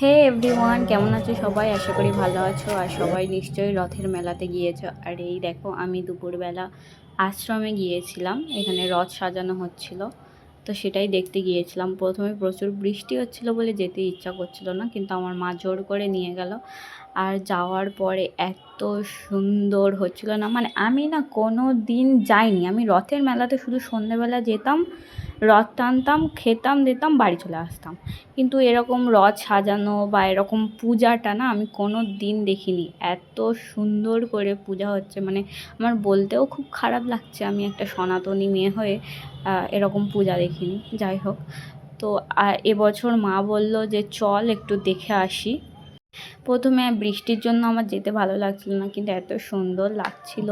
হে everyone, কেমন আছো সবাই? আশা করি ভালো আছো আর সবাই নিশ্চয়ই রথের মেলাতে গিয়েছো। আর এই দেখো, আমি দুপুরবেলা আশ্রমে গিয়েছিলাম, এখানে রথ সাজানো হচ্ছিল, তো সেটাই দেখতে গিয়েছিলাম। প্রথমে প্রচুর বৃষ্টি হচ্ছিল বলে যেতে ইচ্ছা করছিল না, কিন্তু আমার মা জোর করে নিয়ে গেল। আর যাওয়ার পরে এত সুন্দর হচ্ছিল না, মানে আমি না কোনো দিন যাইনি। আমি রথের মেলাতে শুধু সন্ধেবেলা যেতাম, রথ টানতাম, খেতাম, দিতাম, বাড়ি চলে আসতাম। কিন্তু এরকম রথ সাজানো বা এরকম পূজাটা না আমি কোনো দিন দেখিনি। এত সুন্দর করে পূজা হচ্ছে, মানে আমার বলতেও খুব খারাপ লাগছে, আমি একটা সনাতনী মেয়ে হয়ে এরকম পূজা দেখিনি। যাই হোক, তো এবছর মা বলল যে চল একটু দেখে আসি। প্রথমে বৃষ্টির জন্য আমার যেতে ভালো লাগছিল না, কিন্তু এত সুন্দর লাগছিল।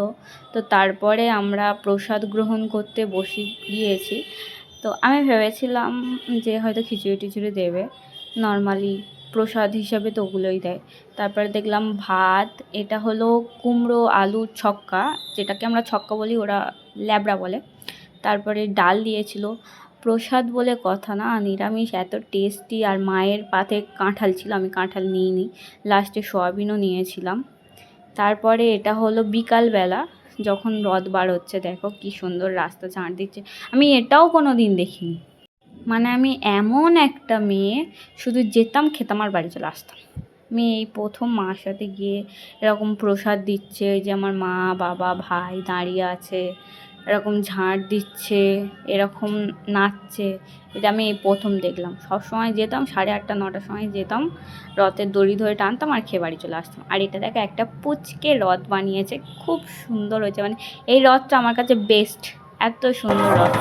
তো তারপরে আমরা প্রসাদ গ্রহণ করতে বসে গিয়েছি। তো আমি ভেবেছিলাম যে হয়তো খিচুড়ি টিচুড়ি দেবে, নর্মালি প্রসাদ হিসাবে তো ওগুলোই দেয়। তারপরে দেখলাম ভাত, এটা হলো কুমড়ো আলুর ছক্কা, যেটাকে আমরা ছক্কা বলি, ওরা ল্যাবড়া বলে। তারপরে ডাল দিয়েছিল। প্রসাদ বলে কথা না, নিরামিষ এত টেস্টি। আর মায়ের পাতে কাঁঠাল ছিল, আমি কাঁঠাল নিইনি, লাস্টে সয়াবিনও নিয়েছিলাম। তারপরে এটা হলো বিকালবেলা, যখন রথ বার হচ্ছে, দেখো কি সুন্দর রাস্তা ঝাঁট দিচ্ছে, আমি এটাও কোনো দিন দেখিনি। মানে আমি এমন একটা মেয়ে, শুধু যেতাম, খেতাম, আর বাড়ি চলে আসতাম। আমি এই প্রথম মার সাথে গিয়ে এরকম প্রসাদ দিচ্ছে, ওই যে আমার মা, বাবা, ভাই দাঁড়িয়ে আছে, এরকম ঝাঁট দিচ্ছে, এরকম নাচছে, এটা আমি এই প্রথম দেখলাম। সবসময় যেতাম 8:30 9টার সময় যেতাম, রথের দড়ি ধরে টানতাম আর খেয়ে বাড়ি চলে আসতাম। আর এটা দেখো, একটা পুচকে রথ বানিয়েছে, খুব সুন্দর হয়েছে। মানে এই রথটা আমার কাছে বেস্ট, এত সুন্দর রথ।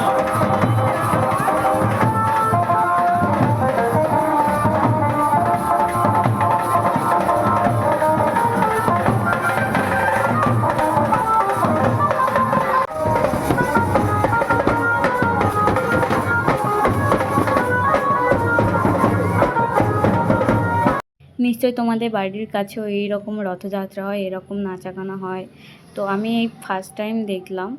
নিশ্চয়ই তোমাদের বাড়ির কাছেও এইরকম রথযাত্রা হয়, এরকম নাচাগানা হয়। তো আমি এই ফার্স্ট টাইম দেখলাম,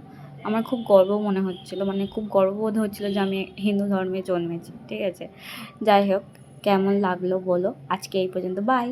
আমার খুব গর্ব মনে হচ্ছিল, মানে খুব গর্ববোধ হচ্ছিল যে আমি হিন্দু ধর্মে জন্মেছি। ঠিক আছে, যাই হোক, কেমন লাগলো বলো। আজকে এই পর্যন্ত, বাই।